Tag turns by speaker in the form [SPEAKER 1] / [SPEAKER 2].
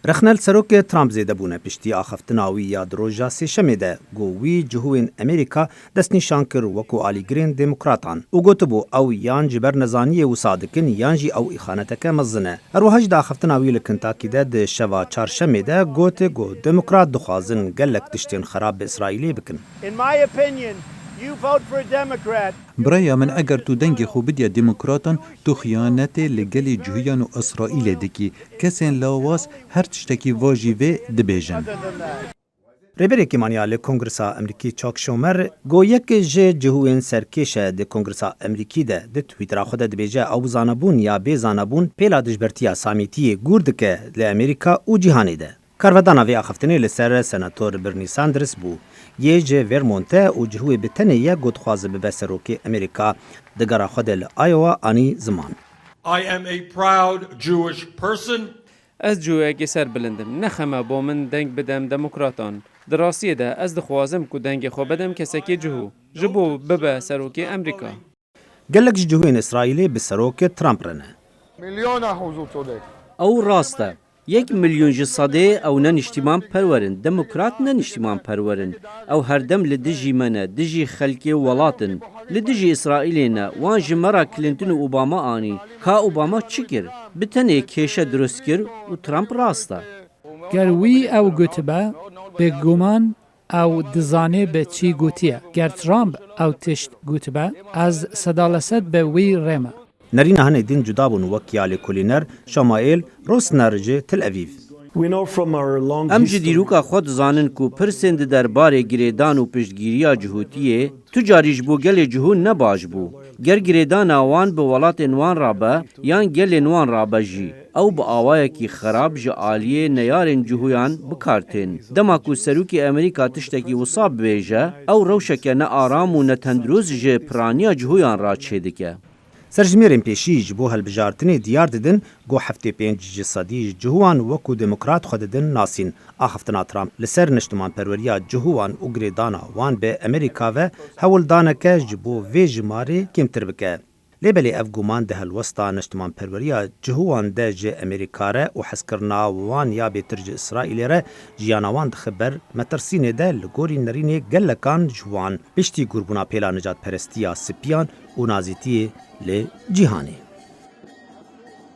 [SPEAKER 1] رخنل سروک ترامپ زیده بونه پشتی آخفتناوی یا دروژا سی شمیده گووی جهوین امریکا دست نشان کر وکو آلیگرین دموکراتان او گوتبو او یان جبر نزانی و صادقین یان جی او اخانتک مزنه اروهج دا آخفتناوی لکنتاکی ده شوا چار شمیده گوت گو دموکرات دخوازن گلک تشتین خراب به اسرائیلی بکن.
[SPEAKER 2] In my opinion, you vote for a Democrat.
[SPEAKER 3] برای من اگر تو دنگ خوب دیا دموکراتان تو خیانت لگل جهیان و اسرائیل دکی کسین لاواز هر تشتکی واجی و دبیجن.
[SPEAKER 1] ریبری کمانیال کنگرسا امریکی چاک شومر گو یک جهوین سرکش ده کنگرسا امریکی ده تویتر خود دبیجه او زانبون یا بی زانبون پیلا دجبرتیا سامیتی گورد که لامریکا او جهانی ده. کارودانا وی آخفتنی لسر سناتور برنی ساندرس بو. یه جه ورمونته و جهوی بتنه یه گودخواز به بسروک امریکا دگرا خود لآیوا آنی زمان.
[SPEAKER 4] I am a proud Jewish person.
[SPEAKER 5] از جوی که سر بلندم نخمه با من دنگ بدم دموکراتان. دراستی ده از دخوازم که دنگ خو بدم کسکی جهو. جبو ببه سروک امریکا.
[SPEAKER 1] گلک جهوین اسرائیلی به سروک ترامپ رنه.
[SPEAKER 6] او راسته. 1 میلیون جساده او ننشتیمان پرورن دموکرات ننشتیمان پرورن او هر دم لدجی منه دجی خلکی ولاتن لدجی اسرائیلینا وان جمرا کلینتون و اوباما آنی کا اوباما چیکر بتنه کیشه درست کر و ترامپ راسته
[SPEAKER 7] گروی او گوتبه به گمان او دزانه به چی گوتیه گر ترامپ او تشت گوتبه از صدالست به وی رمه
[SPEAKER 1] نرین هنه دین جدابون وکیال کولینر شمائل روسنرج تل اویو.
[SPEAKER 6] ام جدیروکا خود زانن کو پرسند درباره گریدان و پشتگیریا جهوتیه تجاریج بو گل جهون نباش بو. گر گریدان آوان به ولات انوان رابه یان گل انوان رابه جی. او با آوائه کی خراب جعالیه نیارن جهویان بکارتین. دما کو سروکی امریکا تشتکی وصاب بیجه او روشکه نه آرام و نه تندروز جه پرانیا جهویان را چه دکه.
[SPEAKER 1] سرجمیرین پیشی بو هلبجارتنی دیار ددن گو هفته 5 جسادی جهوان وکو دموکرات خود ددن ناسین آخفتنا ترامپ لسر نشتمان پروریا جهوان و گریدانا وان به امریکا و هول دانکه جبو وی جماری کمتر بکه. لیبلی اف گومان ده الوسطا نشتمان پروریا جهوان ده جه امریکا ره و حسکرنا وان یا بیتر جه اسرائیل ره جیانوان ده خبر مترسینه ده لگوری نرینه گلکان جوان بشتی گربونا پیلا نجات پرستیا سپیان و نازیتی لجیهانی.